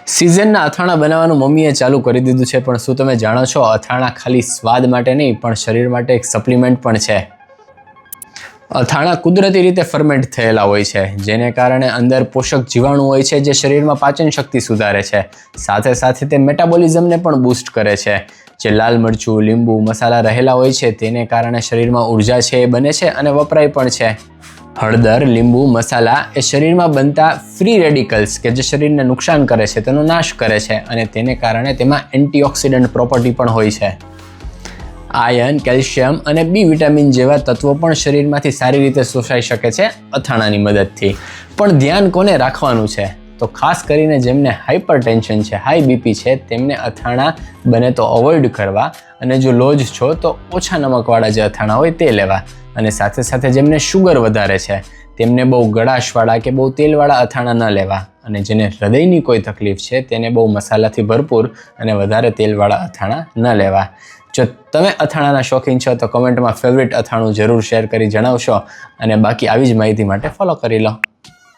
સિઝનના અથાણા બનાવવાનું મમ્મીએ ચાલુ કરી દીધું છે, પણ શું તમે જાણો છો અથાણા ખાલી સ્વાદ માટે નહીં પણ શરીર માટે એક સપ્લિમેન્ટ પણ છે. અથાણા કુદરતી રીતે ફર્મેન્ટ થયેલા હોય છે, જેને કારણે અંદર પોષક જીવાણુ હોય છે જે શરીરમાં પાચન શક્તિ સુધારે છે. સાથે સાથે તે મેટાબોલિઝમને પણ બૂસ્ટ કરે છે. જે લાલ મરચું, લીંબુ, મસાલા રહેલા હોય છે તેને કારણે શરીરમાં ઉર્જા છે એ બને છે અને વપરાય પણ છે. હળદર, લીંબુ, મસાલા એ શરીરમાં બનતા ફ્રી રેડિકલ્સ કે જે શરીરને નુકસાન કરે છે તેનો નાશ કરે છે અને તેને કારણે તેમાં એન્ટીઓક્સિડન્ટ પ્રોપર્ટી પણ હોય છે. આયર્ન, કેલ્શિયમ અને બી વિટામિન જેવા તત્વો પણ શરીરમાંથી સારી રીતે શોષાઈ શકે છે અથાણાની મદદથી. પણ ધ્યાન કોને રાખવાનું છે? તો ખાસ કરીને જેમને હાઇપરટેન્શન છે, હાઈ બીપી છે, તેમને અથાણા બને તો અવોઇડ કરવા અને જો લો જ છો તો ઓછા નમકવાળા જે અથાણા હોય તે લેવા. અને સાથે સાથે જેમને શુગર વધારે છે તેમને બહુ ગળાશવાળા કે બહુ તેલવાળા અથાણા ન લેવા. અને જેને હૃદયની કોઈ તકલીફ છે તેને બહુ મસાલાથી ભરપૂર અને વધારે તેલવાળા અથાણા ન લેવા. જો તમે અથાણાના શોખીન છો તો કમેન્ટમાં ફેવરિટ અથાણું જરૂર શેર કરી જણાવશો અને બાકી આવી જ માહિતી માટે ફોલો કરી લો.